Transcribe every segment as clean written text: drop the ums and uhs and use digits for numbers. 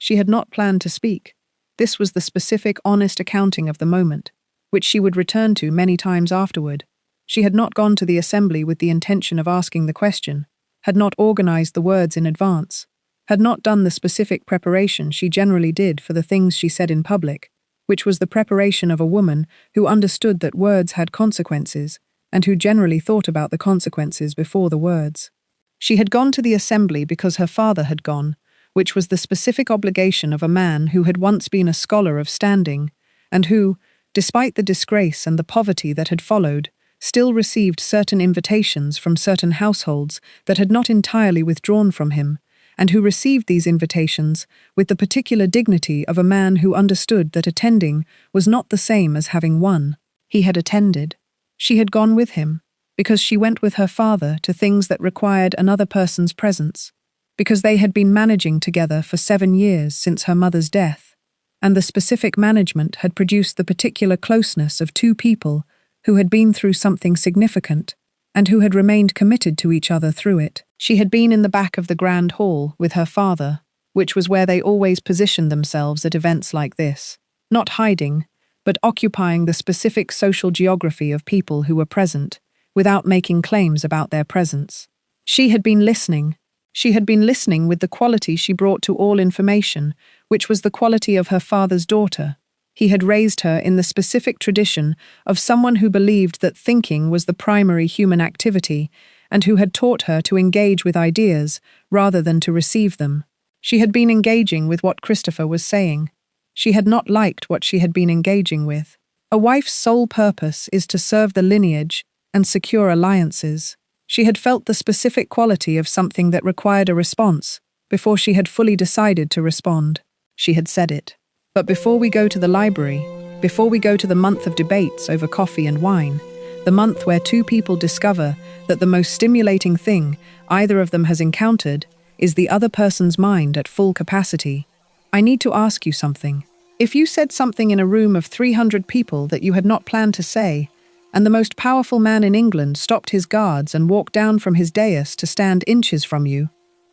She had not planned to speak. This was the specific, honest accounting of the moment, which she would return to many times afterward. She had not gone to the assembly with the intention of asking the question, had not organized the words in advance, had not done the specific preparation she generally did for the things she said in public, which was the preparation of a woman who understood that words had consequences and who generally thought about the consequences before the words. She had gone to the assembly because her father had gone, which was the specific obligation of a man who had once been a scholar of standing, and who, despite the disgrace and the poverty that had followed, still received certain invitations from certain households that had not entirely withdrawn from him, and who received these invitations with the particular dignity of a man who understood that attending was not the same as having won. He had attended. She had gone with him, because she went with her father to things that required another person's presence, because they had been managing together for 7 years since her mother's death, and the specific management had produced the particular closeness of two people who had been through something significant and who had remained committed to each other through it. She had been in the back of the grand hall with her father, which was where they always positioned themselves at events like this, not hiding, but occupying the specific social geography of people who were present, without making claims about their presence. She had been listening. She had been listening with the quality she brought to all information, which was the quality of her father's daughter. He had raised her in the specific tradition of someone who believed that thinking was the primary human activity and who had taught her to engage with ideas rather than to receive them. She had been engaging with what Christopher was saying. She had not liked what she had been engaging with. A wife's sole purpose is to serve the lineage and secure alliances. She had felt the specific quality of something that required a response before she had fully decided to respond. She had said it. But before we go to the library, before we go to the month of debates over coffee and wine, the month where two people discover that the most stimulating thing either of them has encountered is the other person's mind at full capacity, I need to ask you something. If you said something in a room of 300 people that you had not planned to say, and the most powerful man in England stopped his guards and walked down from his dais to stand inches from you,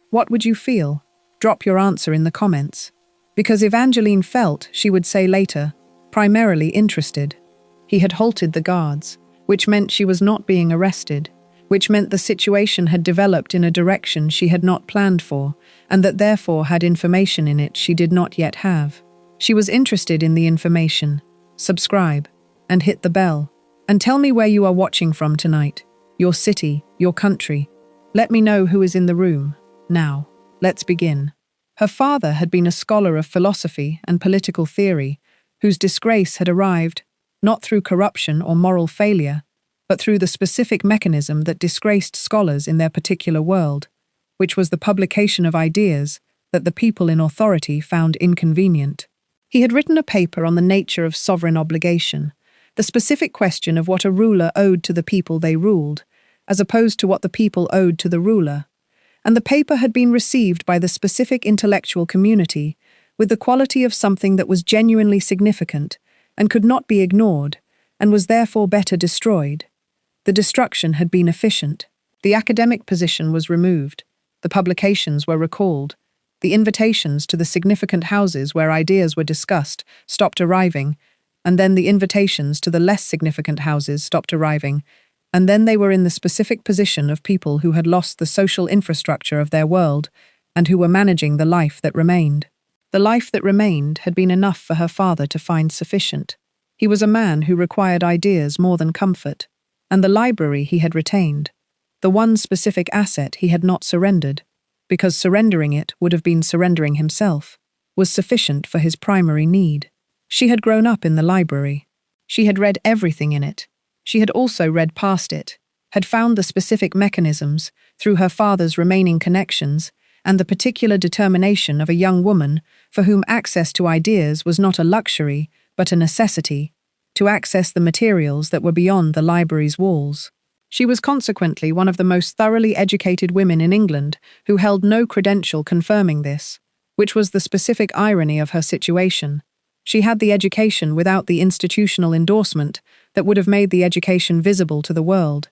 what would you feel? Drop your answer in the comments. Because Evangeline felt, she would say later, primarily interested. He had halted the guards, which meant she was not being arrested, which meant the situation had developed in a direction she had not planned for, and that therefore had information in it she did not yet have. She was interested in the information. Subscribe, and hit the bell. And tell me where you are watching from tonight, your city, your country. Let me know who is in the room. Now, let's begin. Her father had been a scholar of philosophy and political theory, whose disgrace had arrived, not through corruption or moral failure, but through the specific mechanism that disgraced scholars in their particular world, which was the publication of ideas that the people in authority found inconvenient. He had written a paper on the nature of sovereign obligation, the specific question of what a ruler owed to the people they ruled, as opposed to what the people owed to the ruler. And the paper had been received by the specific intellectual community with the quality of something that was genuinely significant and could not be ignored, and was therefore better destroyed. The destruction had been efficient. The academic position was removed. The publications were recalled. The invitations to the significant houses where ideas were discussed stopped arriving, and then the invitations to the less significant houses stopped arriving, and then they were in the specific position of people who had lost the social infrastructure of their world and who were managing the life that remained. The life that remained had been enough for her father to find sufficient. He was a man who required ideas more than comfort, and the library he had retained, the one specific asset he had not surrendered, because surrendering it would have been surrendering himself, was sufficient for his primary need. She had grown up in the library. She had read everything in it. She had also read past it, had found the specific mechanisms through her father's remaining connections and the particular determination of a young woman for whom access to ideas was not a luxury but a necessity, to access the materials that were beyond the library's walls. She was consequently one of the most thoroughly educated women in England who held no credential confirming this, which was the specific irony of her situation. She had the education without the institutional endorsement that would have made the education visible to the world.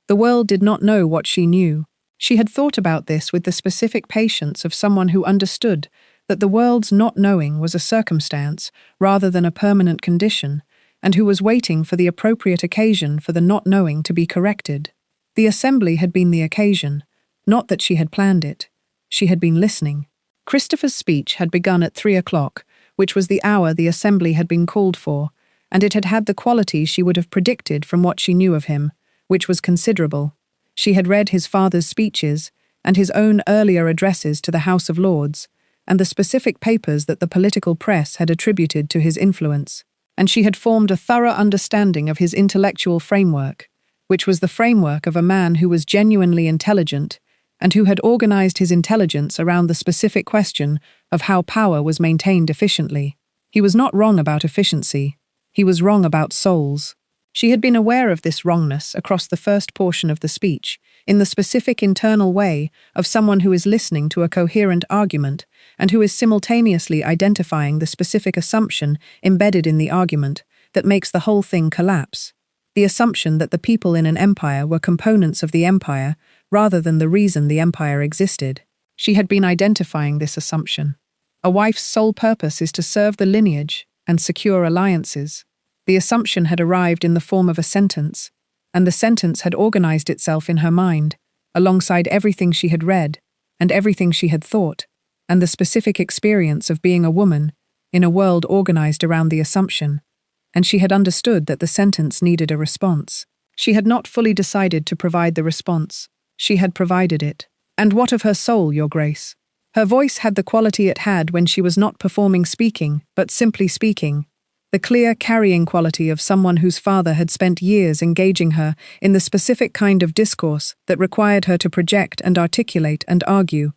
The world did not know what she knew. She had thought about this with the specific patience of someone who understood that the world's not knowing was a circumstance rather than a permanent condition, and who was waiting for the appropriate occasion for the not knowing to be corrected. The assembly had been the occasion, not that she had planned it. She had been listening. Christopher's speech had begun at 3 o'clock, which was the hour the assembly had been called for, and it had had the qualities she would have predicted from what she knew of him, which was considerable. She had read his father's speeches and his own earlier addresses to the House of Lords, and the specific papers that the political press had attributed to his influence, and she had formed a thorough understanding of his intellectual framework, which was the framework of a man who was genuinely intelligent and who had organized his intelligence around the specific question of how power was maintained efficiently. He was not wrong about efficiency. He was wrong about souls. She had been aware of this wrongness across the first portion of the speech, in the specific internal way of someone who is listening to a coherent argument and who is simultaneously identifying the specific assumption embedded in the argument that makes the whole thing collapse. The assumption that the people in an empire were components of the empire rather than the reason the empire existed. She had been identifying this assumption. A wife's sole purpose is to serve the lineage and secure alliances. The assumption had arrived in the form of a sentence, and the sentence had organized itself in her mind, alongside everything she had read, and everything she had thought, and the specific experience of being a woman in a world organized around the assumption, and she had understood that the sentence needed a response. She had not fully decided to provide the response. She had provided it. And what of her soul, Your Grace? Her voice had the quality it had when she was not performing speaking, but simply speaking. The clear, carrying quality of someone whose father had spent years engaging her in the specific kind of discourse that required her to project and articulate and argue,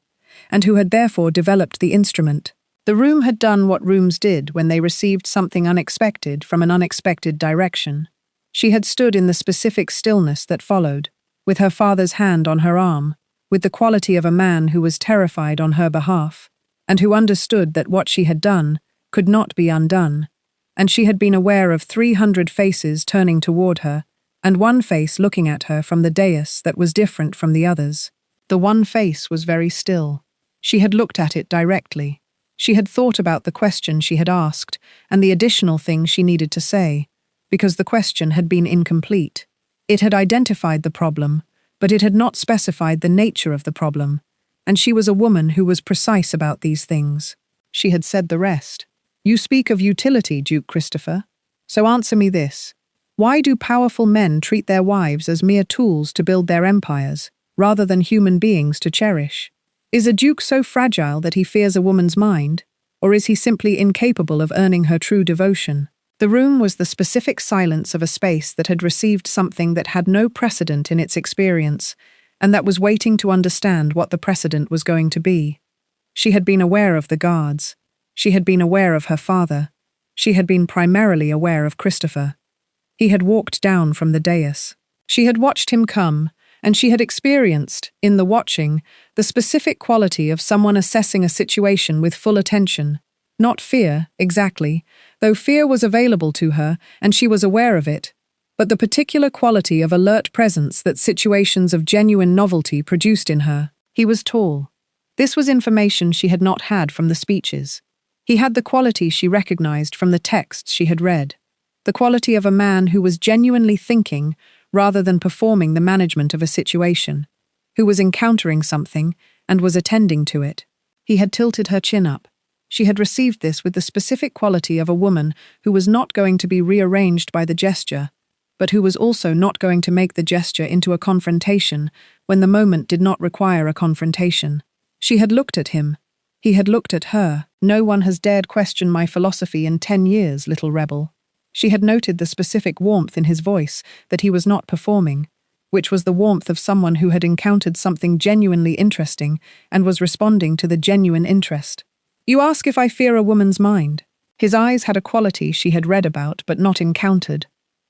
and who had therefore developed the instrument. The room had done what rooms did when they received something unexpected from an unexpected direction. She had stood in the specific stillness that followed, with her father's hand on her arm, with the quality of a man who was terrified on her behalf, and who understood that what she had done could not be undone. And she had been aware of 300 faces turning toward her, and one face looking at her from the dais that was different from the others. The one face was very still. She had looked at it directly. She had thought about the question she had asked and the additional thing she needed to say, because the question had been incomplete. It had identified the problem, but it had not specified the nature of the problem, and she was a woman who was precise about these things. She had said the rest. You speak of utility, Duke Christopher. So answer me this. Why do powerful men treat their wives as mere tools to build their empires, rather than human beings to cherish? Is a duke so fragile that he fears a woman's mind, or is he simply incapable of earning her true devotion? The room was the specific silence of a space that had received something that had no precedent in its experience, and that was waiting to understand what the precedent was going to be. She had been aware of the guards. She had been aware of her father. She had been primarily aware of Christopher. He had walked down from the dais. She had watched him come, and she had experienced, in the watching, the specific quality of someone assessing a situation with full attention. Not fear, exactly, though fear was available to her and she was aware of it, but the particular quality of alert presence that situations of genuine novelty produced in her. He was tall. This was information she had not had from the speeches. He had the quality she recognized from the texts she had read, the quality of a man who was genuinely thinking rather than performing the management of a situation, who was encountering something and was attending to it. He had tilted her chin up. She had received this with the specific quality of a woman who was not going to be rearranged by the gesture, but who was also not going to make the gesture into a confrontation when the moment did not require a confrontation. She had looked at him. He had looked at her. No one has dared question my philosophy in 10 years, little rebel. She had noted the specific warmth in his voice that he was not performing, which was the warmth of someone who had encountered something genuinely interesting and was responding to the genuine interest. You ask if I fear a woman's mind. His eyes had a quality she had read about but not encountered,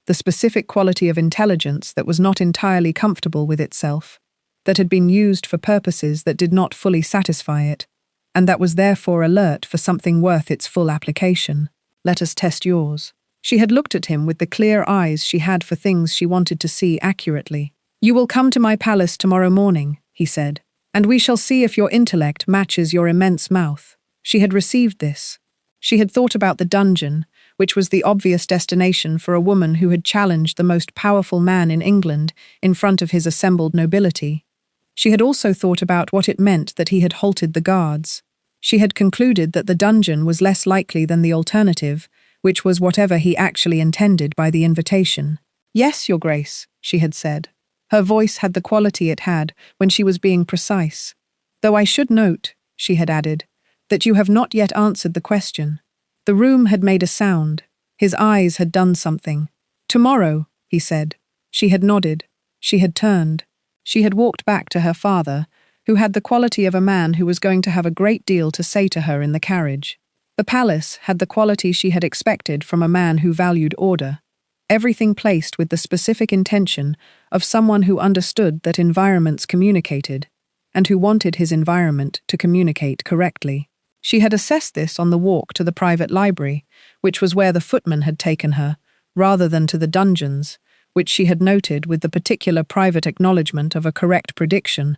the specific quality of intelligence that was not entirely comfortable with itself, that had been used for purposes that did not fully satisfy it, and that was therefore alert for something worth its full application. Let us test yours. She had looked at him with the clear eyes she had for things she wanted to see accurately. You will come to my palace tomorrow morning, he said, and we shall see if your intellect matches your immense mouth. She had received this. She had thought about the dungeon, which was the obvious destination for a woman who had challenged the most powerful man in England in front of his assembled nobility. She had also thought about what it meant that he had halted the guards. She had concluded that the dungeon was less likely than the alternative, which was whatever he actually intended by the invitation. "Yes, Your Grace," she had said. Her voice had the quality it had when she was being precise. "Though I should note," she had added, "that you have not yet answered the question." The room had made a sound. His eyes had done something. "Tomorrow," he said. She had nodded. She had turned. She had walked back to her father, who had the quality of a man who was going to have a great deal to say to her in the carriage. The palace had the quality she had expected from a man who valued order. Everything placed with the specific intention of someone who understood that environments communicated, and who wanted his environment to communicate correctly. She had assessed this on the walk to the private library, which was where the footman had taken her, rather than to the dungeons, which she had noted with the particular private acknowledgement of a correct prediction.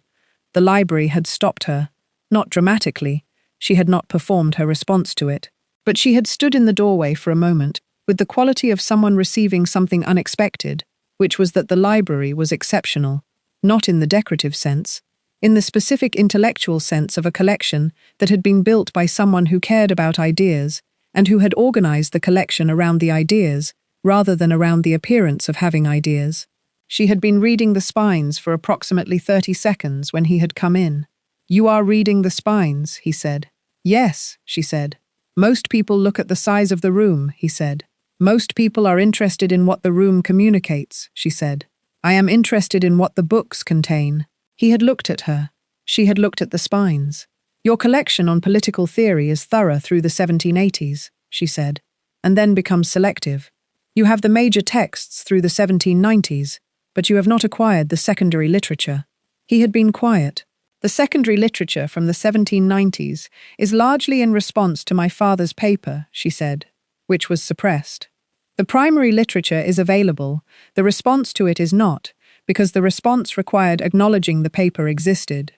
The library had stopped her, not dramatically, she had not performed her response to it, but she had stood in the doorway for a moment, with the quality of someone receiving something unexpected, which was that the library was exceptional, not in the decorative sense, in the specific intellectual sense of a collection that had been built by someone who cared about ideas and who had organized the collection around the ideas rather than around the appearance of having ideas. She had been reading the spines for approximately 30 seconds when he had come in. "You are reading the spines," he said. "Yes," she said. "Most people look at the size of the room," he said. "Most people are interested in what the room communicates," she said. "I am interested in what the books contain." He had looked at her. She had looked at the spines. "Your collection on political theory is thorough through the 1780s, she said, "and then becomes selective. You have the major texts through the 1790s, but you have not acquired the secondary literature." He had been quiet. "The secondary literature from the 1790s is largely in response to my father's paper," she said, which was suppressed. "The primary literature is available, the response to it is not, because the response required acknowledging the paper existed."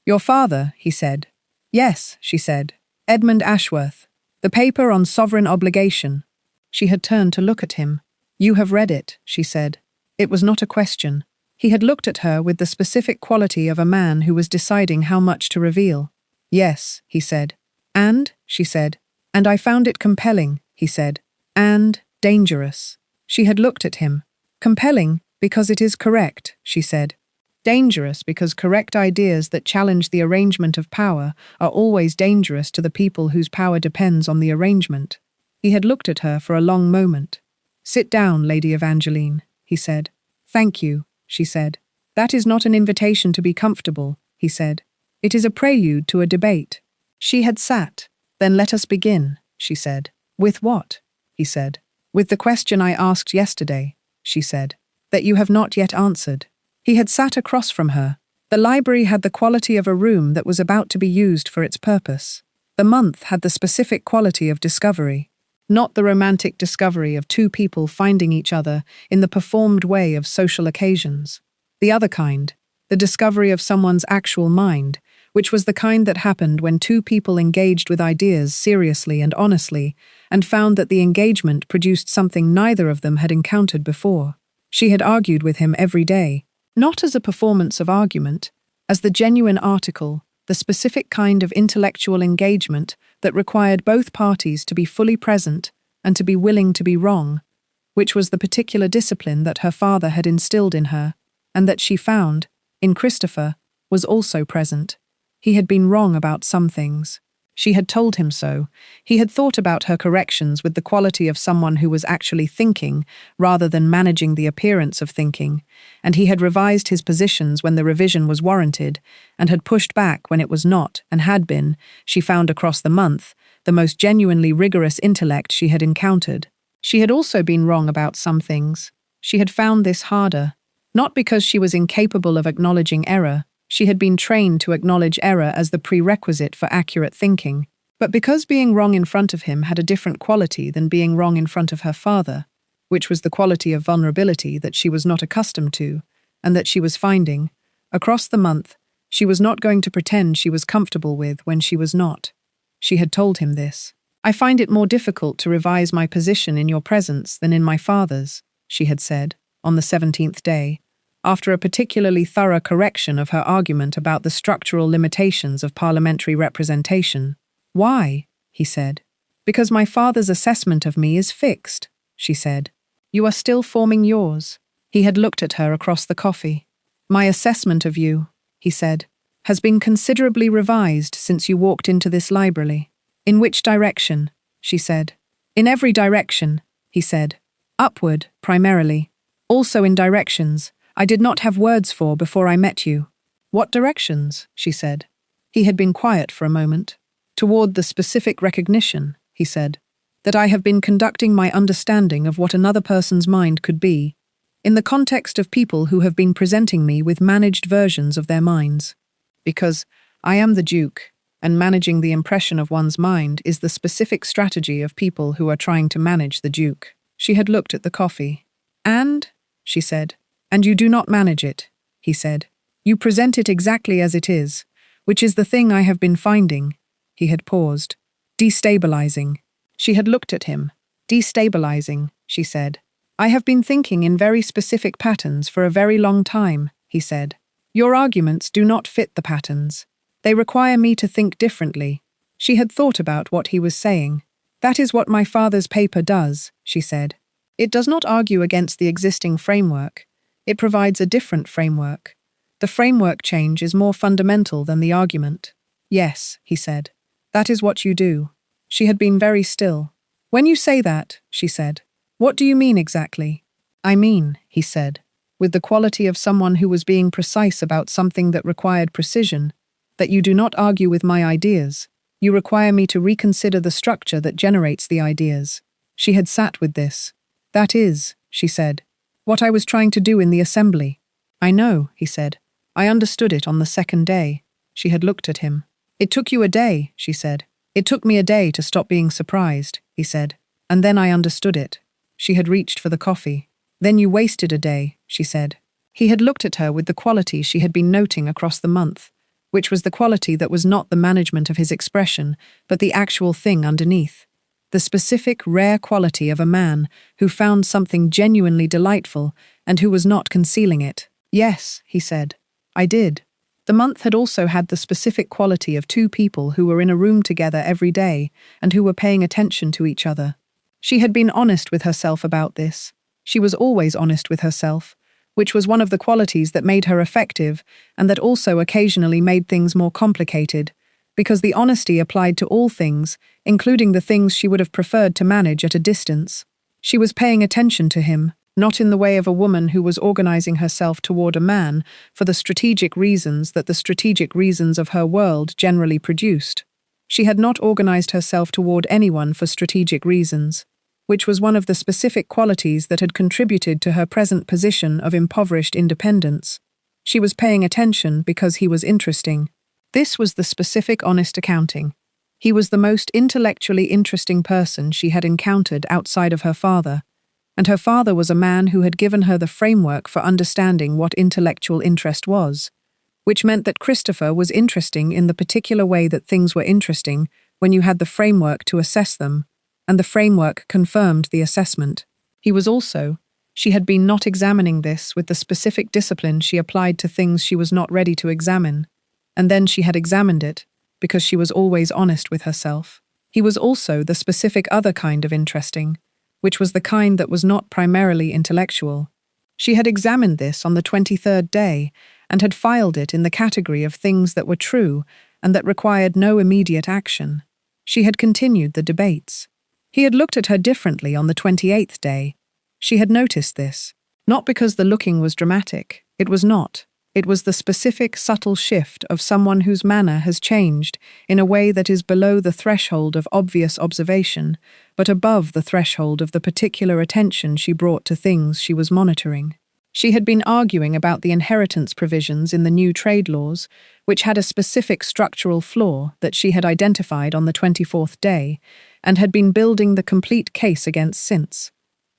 "Your father," he said. "Yes," she said. "Edmund Ashworth. The paper on sovereign obligation." She had turned to look at him. "You have read it," she said. It was not a question. He had looked at her with the specific quality of a man who was deciding how much to reveal. "Yes," he said. "And," she said. "And I found it compelling," he said. "And dangerous." She had looked at him. "Compelling, because it is correct," she said. "Dangerous, because correct ideas that challenge the arrangement of power are always dangerous to the people whose power depends on the arrangement." He had looked at her for a long moment. "Sit down, Lady Evangeline," he said. "Thank you," she said. "That is not an invitation to be comfortable," he said. "It is a prelude to a debate." She had sat. "Then let us begin," she said. "With what?" he said. "With the question I asked yesterday," she said, "that you have not yet answered." He had sat across from her. The library had the quality of a room that was about to be used for its purpose. The month had the specific quality of discovery, not the romantic discovery of two people finding each other in the performed way of social occasions. The other kind, the discovery of someone's actual mind, which was the kind that happened when two people engaged with ideas seriously and honestly, and found that the engagement produced something neither of them had encountered before. She had argued with him every day, not as a performance of argument, as the genuine article, the specific kind of intellectual engagement that required both parties to be fully present and to be willing to be wrong, which was the particular discipline that her father had instilled in her, and that she found, in Christopher, was also present. He had been wrong about some things. She had told him so. He had thought about her corrections with the quality of someone who was actually thinking rather than managing the appearance of thinking, and he had revised his positions when the revision was warranted and had pushed back when it was not and had been, she found across the month, the most genuinely rigorous intellect she had encountered. She had also been wrong about some things. She had found this harder, not because she was incapable of acknowledging error. She had been trained to acknowledge error as the prerequisite for accurate thinking, but because being wrong in front of him had a different quality than being wrong in front of her father, which was the quality of vulnerability that she was not accustomed to, and that she was finding, across the month, she was not going to pretend she was comfortable with when she was not. She had told him this. "I find it more difficult to revise my position in your presence than in my father's," she had said, on the 17th day, after a particularly thorough correction of her argument about the structural limitations of parliamentary representation. "Why?" he said. "Because my father's assessment of me is fixed," she said. "You are still forming yours." He had looked at her across the coffee. "My assessment of you," he said, "has been considerably revised since you walked into this library." "In which direction?" she said. "In every direction," he said. "Upward, primarily. Also in directions I did not have words for before I met you." "What directions?" she said. He had been quiet for a moment. "Toward the specific recognition," he said, "that I have been conducting my understanding of what another person's mind could be, in the context of people who have been presenting me with managed versions of their minds. Because I am the Duke, and managing the impression of one's mind is the specific strategy of people who are trying to manage the Duke." She had looked at the coffee. "And," she said, "and you do not manage it," he said. "You present it exactly as it is, which is the thing I have been finding." He had paused. "Destabilizing." She had looked at him. "Destabilizing," she said. "I have been thinking in very specific patterns for a very long time," he said. "Your arguments do not fit the patterns. They require me to think differently." She had thought about what he was saying. "That is what my father's paper does," she said. "It does not argue against the existing framework. It provides a different framework. The framework change is more fundamental than the argument." "Yes," he said. "That is what you do." She had been very still. "When you say that," she said, "what do you mean exactly?" "I mean," he said, with the quality of someone who was being precise about something that required precision, "that you do not argue with my ideas. You require me to reconsider the structure that generates the ideas." She had sat with this. "That is," she said, "what I was trying to do in the assembly." "I know," he said. "I understood it on the second day." She had looked at him. "It took you a day," she said. "It took me a day to stop being surprised," he said. "And then I understood it." She had reached for the coffee. "Then you wasted a day," she said. He had looked at her with the quality she had been noting across the month, which was the quality that was not the management of his expression, but the actual thing underneath. The specific, rare quality of a man who found something genuinely delightful and who was not concealing it. "Yes," he said. "I did." The month had also had the specific quality of two people who were in a room together every day and who were paying attention to each other. She had been honest with herself about this. She was always honest with herself, which was one of the qualities that made her effective and that also occasionally made things more complicated, because the honesty applied to all things, including the things she would have preferred to manage at a distance. She was paying attention to him, not in the way of a woman who was organizing herself toward a man for the strategic reasons that the strategic reasons of her world generally produced. She had not organized herself toward anyone for strategic reasons, which was one of the specific qualities that had contributed to her present position of impoverished independence. She was paying attention because he was interesting. This was the specific honest accounting. He was the most intellectually interesting person she had encountered outside of her father, and her father was a man who had given her the framework for understanding what intellectual interest was, which meant that Christopher was interesting in the particular way that things were interesting when you had the framework to assess them, and the framework confirmed the assessment. He was also, she had been not examining this with the specific discipline she applied to things she was not ready to examine, and then she had examined it, because she was always honest with herself. He was also the specific other kind of interesting, which was the kind that was not primarily intellectual. She had examined this on the 23rd day and had filed it in the category of things that were true and that required no immediate action. She had continued the debates. He had looked at her differently on the 28th day. She had noticed this. Not because the looking was dramatic. It was not. It was the specific, subtle shift of someone whose manner has changed in a way that is below the threshold of obvious observation, but above the threshold of the particular attention she brought to things she was monitoring. She had been arguing about the inheritance provisions in the new trade laws, which had a specific structural flaw that she had identified on the 24th day, and had been building the complete case against since.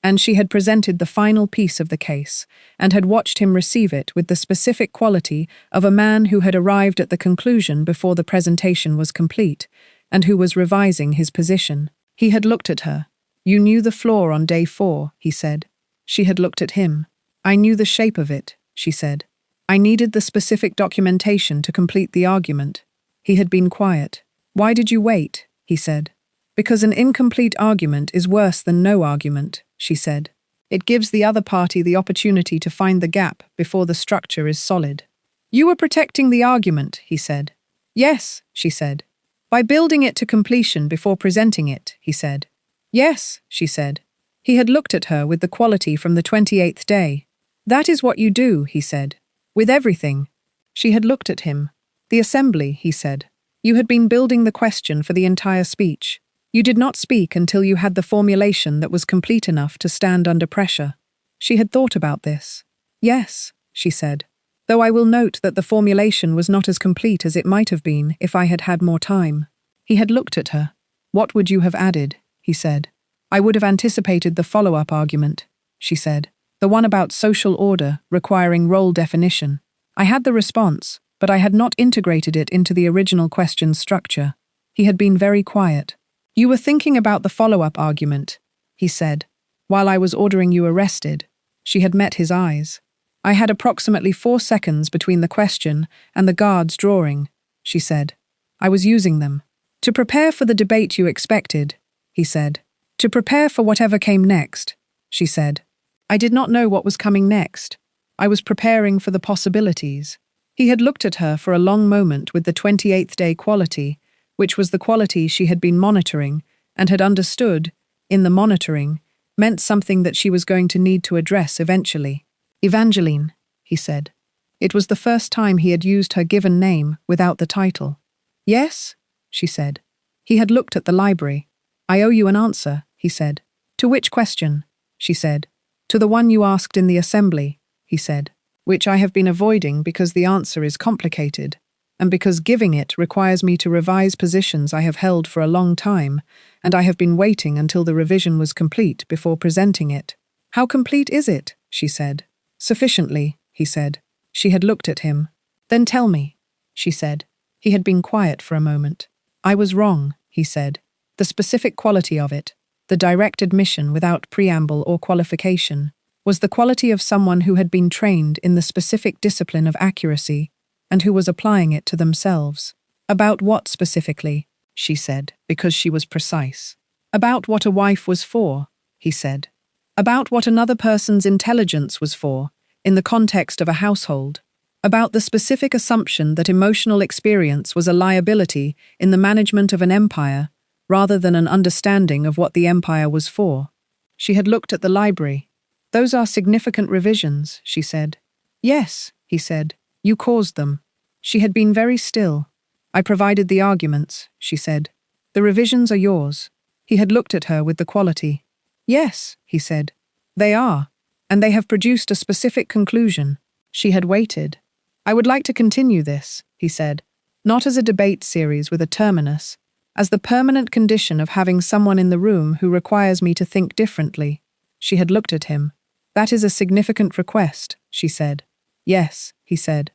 And she had presented the final piece of the case, and had watched him receive it with the specific quality of a man who had arrived at the conclusion before the presentation was complete, and who was revising his position. He had looked at her. "You knew the floor on day 4, he said. She had looked at him. "I knew the shape of it," she said. "I needed the specific documentation to complete the argument." He had been quiet. "Why did you wait?" he said. "Because an incomplete argument is worse than no argument," she said. "It gives the other party the opportunity to find the gap before the structure is solid." "You were protecting the argument," he said. "Yes," she said. "By building it to completion before presenting it," he said. "Yes," she said. He had looked at her with the quality from the 28th day. "That is what you do," he said. "With everything." She had looked at him. "The assembly," he said. "You had been building the question for the entire speech. You did not speak until you had the formulation that was complete enough to stand under pressure." She had thought about this. "Yes," she said. "Though I will note that the formulation was not as complete as it might have been if I had had more time." He had looked at her. "What would you have added?" he said. "I would have anticipated the follow-up argument," she said. "The one about social order requiring role definition. I had the response, but I had not integrated it into the original question's structure." He had been very quiet. "You were thinking about the follow-up argument," he said, "while I was ordering you arrested." She had met his eyes. "I had approximately 4 seconds between the question and the guard's drawing," she said. "I was using them. To prepare for the debate you expected," he said. "To prepare for whatever came next," she said. "I did not know what was coming next. I was preparing for the possibilities." He had looked at her for a long moment with the 28th day quality, which was the quality she had been monitoring and had understood, in the monitoring, meant something that she was going to need to address eventually. "Evangeline," he said. It was the first time he had used her given name without the title. "Yes?" she said. He had looked at the library. "I owe you an answer," he said. "To which question?" she said. "To the one you asked in the assembly," he said, "which I have been avoiding because the answer is complicated, and because giving it requires me to revise positions I have held for a long time, and I have been waiting until the revision was complete before presenting it." "How complete is it?" she said. "Sufficiently," he said. She had looked at him. "Then tell me," she said. He had been quiet for a moment. "I was wrong," he said. "The specific quality of it, the direct admission without preamble or qualification, was the quality of someone who had been trained in the specific discipline of accuracy and who was applying it to themselves." "About what specifically?" she said, because she was precise. "About what a wife was for," he said. "About what another person's intelligence was for, in the context of a household. About the specific assumption that emotional experience was a liability in the management of an empire, rather than an understanding of what the empire was for." She had looked at the library. "Those are significant revisions," she said. "Yes," he said. "You caused them." She had been very still. "I provided the arguments," she said. "The revisions are yours." He had looked at her with the quality. "Yes," he said. "They are. And they have produced a specific conclusion." She had waited. "I would like to continue this," he said, "not as a debate series with a terminus, as the permanent condition of having someone in the room who requires me to think differently." She had looked at him. "That is a significant request," she said. "Yes," he said.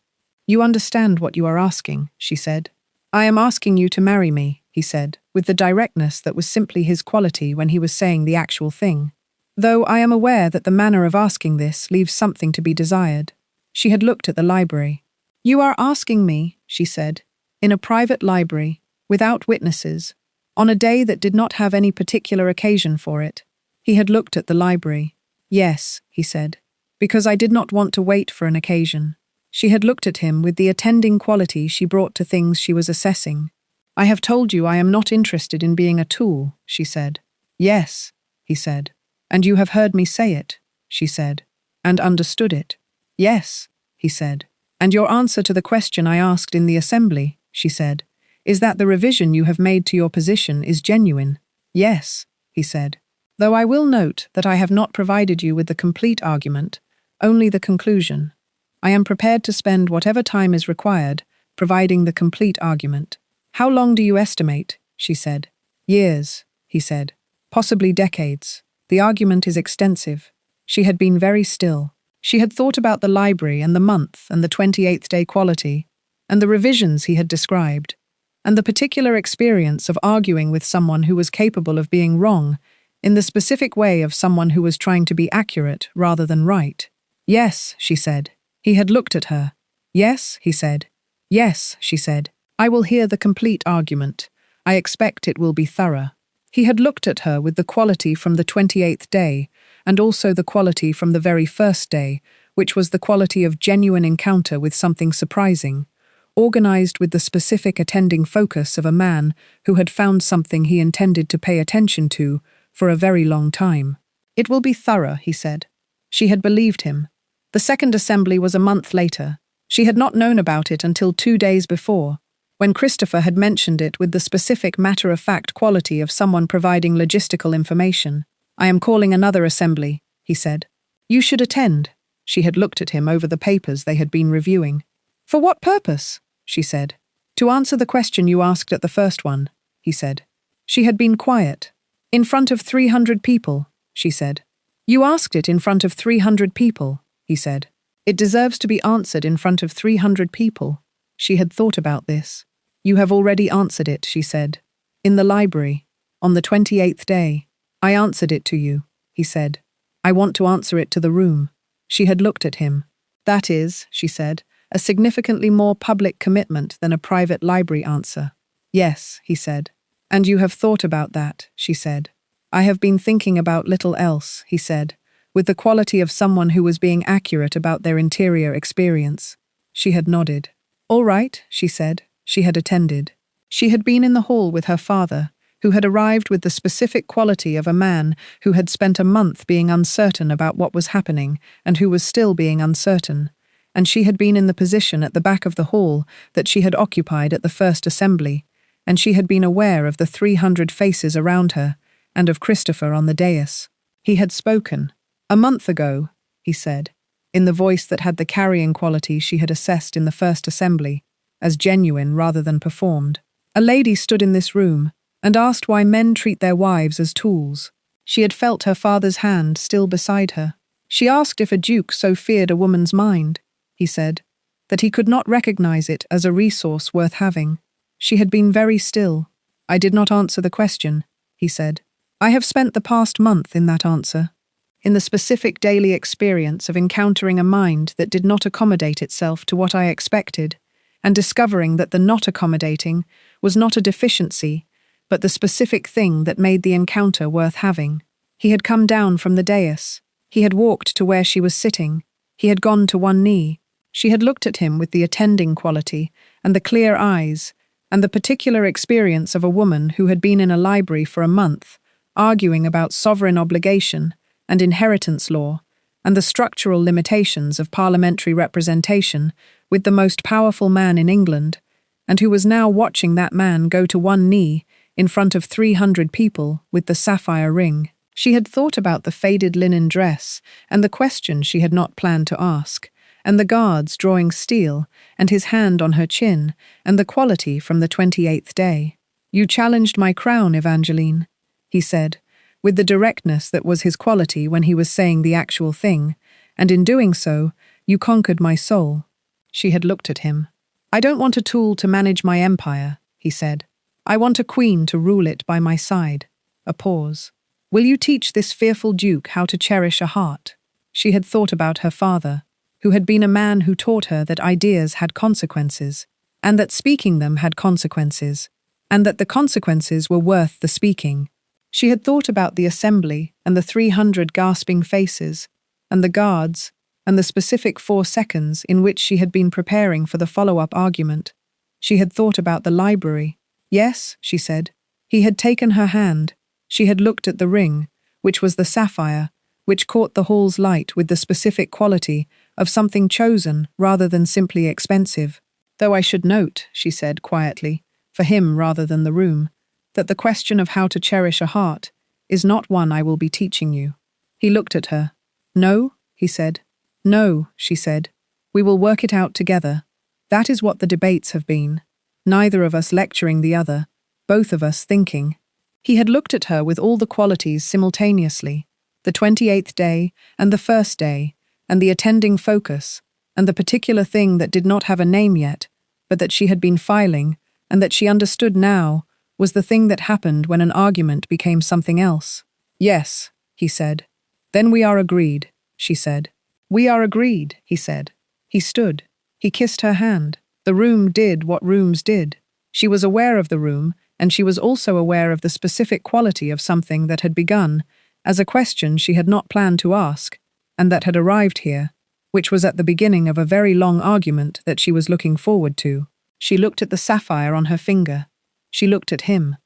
"You understand what you are asking," she said. "I am asking you to marry me," he said, with the directness that was simply his quality when he was saying the actual thing. "Though I am aware that the manner of asking this leaves something to be desired." She had looked at the library. "You are asking me," she said, "in a private library, without witnesses, on a day that did not have any particular occasion for it." He had looked at the library. "Yes," he said, "because I did not want to wait for an occasion." She had looked at him with the attending quality she brought to things she was assessing. "I have told you I am not interested in being a tool," she said. "Yes," he said. "And you have heard me say it," she said, "and understood it." "Yes," he said. "And your answer to the question I asked in the assembly," she said, "is that the revision you have made to your position is genuine." "Yes," he said. "Though I will note that I have not provided you with the complete argument, only the conclusion. I am prepared to spend whatever time is required providing the complete argument." "How long do you estimate?" she said. "Years," he said. "Possibly decades. The argument is extensive." She had been very still. She had thought about the library and the month and the 28th day quality, and the revisions he had described, and the particular experience of arguing with someone who was capable of being wrong, in the specific way of someone who was trying to be accurate rather than right. Yes, she said. He had looked at her. Yes, he said. Yes, she said. I will hear the complete argument. I expect it will be thorough. He had looked at her with the quality from the 28th day, and also the quality from the very first day, which was the quality of genuine encounter with something surprising, organized with the specific attending focus of a man who had found something he intended to pay attention to for a very long time. It will be thorough, he said. She had believed him. The second assembly was a month later. She had not known about it until 2 days before, when Christopher had mentioned it with the specific matter-of-fact quality of someone providing logistical information. I am calling another assembly, he said. You should attend. She had looked at him over the papers they had been reviewing. For what purpose? She said. To answer the question you asked at the first one, he said. She had been quiet. In front of 300 people, she said. You asked it in front of 300 people, he said. It deserves to be answered in front of 300 people. She had thought about this. You have already answered it, she said. In the library, on the 28th day. I answered it to you, he said. I want to answer it to the room. She had looked at him. That is, she said, a significantly more public commitment than a private library answer. Yes, he said. And you have thought about that, she said. I have been thinking about little else, he said, with the quality of someone who was being accurate about their interior experience. She had nodded. All right, she said. She had attended. She had been in the hall with her father, who had arrived with the specific quality of a man who had spent a month being uncertain about what was happening and who was still being uncertain, and she had been in the position at the back of the hall that she had occupied at the first assembly, and she had been aware of the 300 faces around her and of Christopher on the dais. He had spoken. A month ago, he said, in the voice that had the carrying quality she had assessed in the first assembly, as genuine rather than performed. A lady stood in this room and asked why men treat their wives as tools. She had felt her father's hand still beside her. She asked if a duke so feared a woman's mind, he said, that he could not recognize it as a resource worth having. She had been very still. I did not answer the question, he said. I have spent the past month in that answer, in the specific daily experience of encountering a mind that did not accommodate itself to what I expected, and discovering that the not accommodating was not a deficiency, but the specific thing that made the encounter worth having. He had come down from the dais. He had walked to where she was sitting. He had gone to one knee. She had looked at him with the attending quality, and the clear eyes, and the particular experience of a woman who had been in a library for a month, arguing about sovereign obligation and inheritance law, and the structural limitations of parliamentary representation with the most powerful man in England, and who was now watching that man go to one knee in front of 300 people with the sapphire ring. She had thought about the faded linen dress and the question she had not planned to ask, and the guards drawing steel, and his hand on her chin, and the quality from the 28th day. You challenged my crown, Evangeline, he said, with the directness that was his quality when he was saying the actual thing, and in doing so, you conquered my soul. She had looked at him. I don't want a tool to manage my empire, he said. I want a queen to rule it by my side. A pause. Will you teach this fearful duke how to cherish a heart? She had thought about her father, who had been a man who taught her that ideas had consequences, and that speaking them had consequences, and that the consequences were worth the speaking. She had thought about the assembly and the 300 gasping faces, and the guards, and the specific 4 seconds in which she had been preparing for the follow-up argument. She had thought about the library. Yes, she said. He had taken her hand. She had looked at the ring, which was the sapphire, which caught the hall's light with the specific quality of something chosen rather than simply expensive. Though I should note, she said quietly, for him rather than the room, that the question of how to cherish a heart is not one I will be teaching you. He looked at her. No, he said. No, she said. We will work it out together. That is what the debates have been. Neither of us lecturing the other, both of us thinking. He had looked at her with all the qualities simultaneously, the 28th day and the first day, and the attending focus, and the particular thing that did not have a name yet, but that she had been filing, and that she understood now was the thing that happened when an argument became something else. "Yes," he said. "Then we are agreed," she said. "We are agreed," he said. He stood. He kissed her hand. The room did what rooms did. She was aware of the room, and she was also aware of the specific quality of something that had begun as a question she had not planned to ask, and that had arrived here, which was at the beginning of a very long argument that she was looking forward to. She looked at the sapphire on her finger. She looked at him.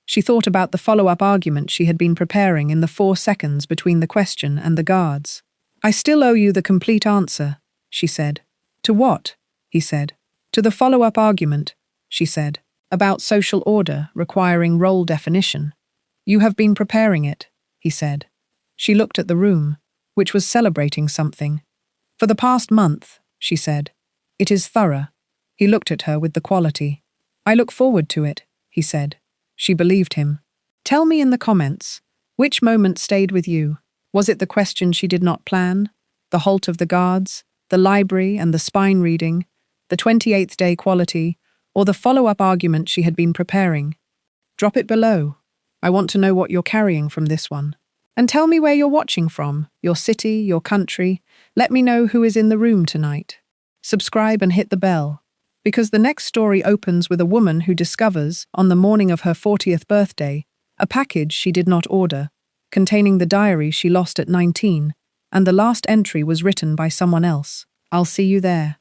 She thought about the follow-up argument she had been preparing in the 4 seconds between the question and the guards. "I still owe you the complete answer," she said. "To what?" he said. "To the follow-up argument," she said, "about social order requiring role definition. You have been preparing it," he said. She looked at the room, which was celebrating something. "For the past month," she said. "It is thorough." He looked at her with the quality. "I look forward to it," he said. She believed him. "Tell me in the comments, which moment stayed with you? Was it the question she did not plan? The halt of the guards? The library and the spine reading? The 28th day quality? Or the follow-up argument she had been preparing? Drop it below. I want to know what you're carrying from this one. And tell me where you're watching from, your city, your country. Let me know who is in the room tonight. Subscribe and hit the bell, because the next story opens with a woman who discovers, on the morning of her 40th birthday, a package she did not order, containing the diary she lost at 19, and the last entry was written by someone else. I'll see you there.